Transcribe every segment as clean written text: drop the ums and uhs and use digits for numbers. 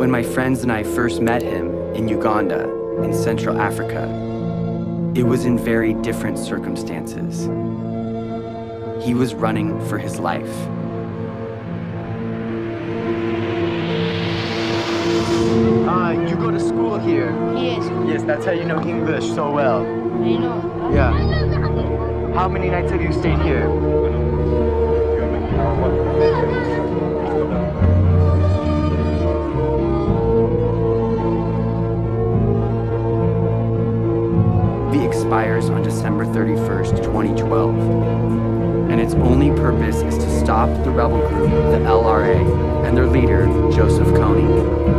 When my friends and I first met him in Uganda, in Central Africa, it was in very different circumstances. He was running for his life. You go to school here? Yes, Yes, that's how you know English so well. I know. Yeah. How many nights have you stayed here? Expires on December 31st, 2012. And its only purpose is to stop the rebel group, the LRA, and their leader, Joseph Kony.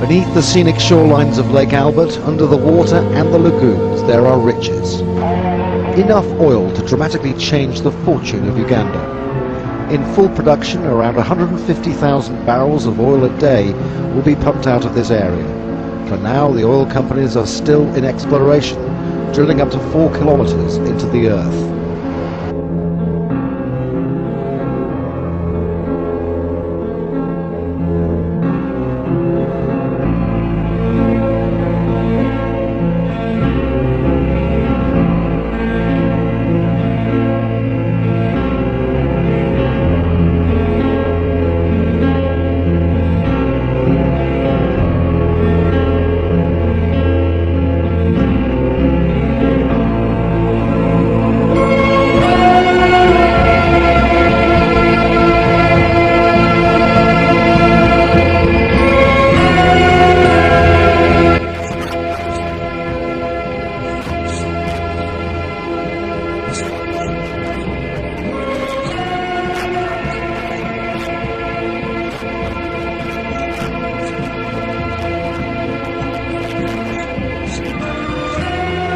Beneath the scenic shorelines of Lake Albert, under the water and the lagoons, there are riches. Enough oil to dramatically change the fortune of Uganda. In full production, around 150,000 barrels of oil a day will be pumped out of this area. For now, the oil companies are still in exploration, drilling up to 4 kilometers into the earth.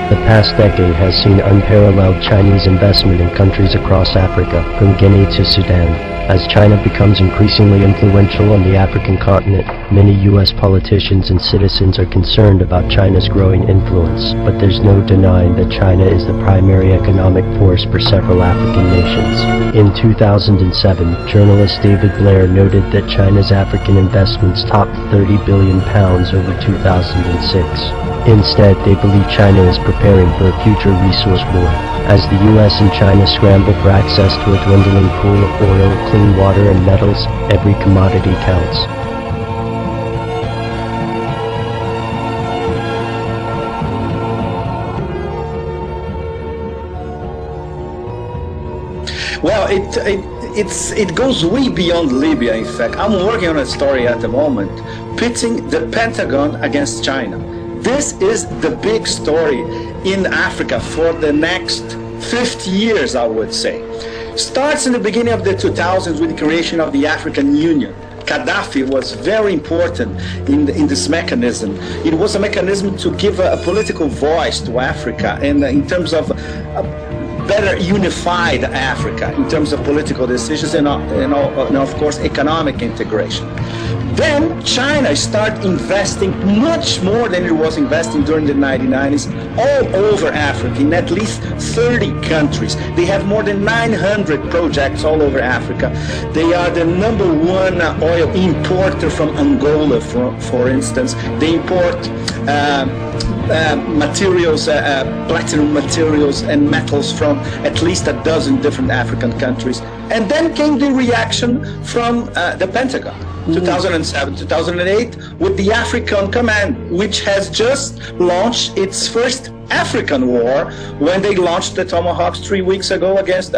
The past decade has seen unparalleled Chinese investment in countries across Africa, from Guinea to Sudan. As China becomes increasingly influential on the African continent, many U.S. politicians and citizens are concerned about China's growing influence, but there's no denying that China is the primary economic force for several African nations. In 2007, journalist David Blair noted that China's African investments topped £30 billion over 2006. Instead, they believe China is preparing for a future resource war. As the US and China scramble for access to a dwindling pool of oil, clean water, and metals, every commodity counts. Well, it goes way beyond Libya, in fact. I'm working on a story at the moment, pitting the Pentagon against China. This is the big story in Africa for the next 50 years, I would say. Starts in the beginning of the 2000s with the creation of the African Union. Gaddafi was very important in this mechanism. It was a mechanism to give a political voice to Africa, and in terms of better unified Africa, in terms of political decisions and of course economic integration. Then China started investing much more than it was investing during the 1990s all over Africa, in at least 30 countries. They have more than 900 projects all over Africa. They are the #1 oil importer from Angola, for instance. They import materials, platinum materials and metals from at least a dozen different African countries. And then came the reaction from the Pentagon. 2007, 2008, with the African Command, which has just launched its first African war when they launched the Tomahawks 3 weeks ago against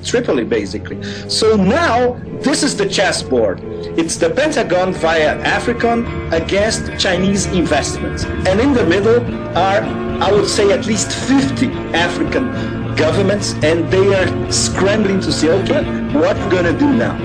Tripoli, basically. So now, this is the chessboard. It's the Pentagon via African against Chinese investments. And in the middle are, I would say, at least 50 African governments, and they are scrambling to say, okay, what we're gonna do now?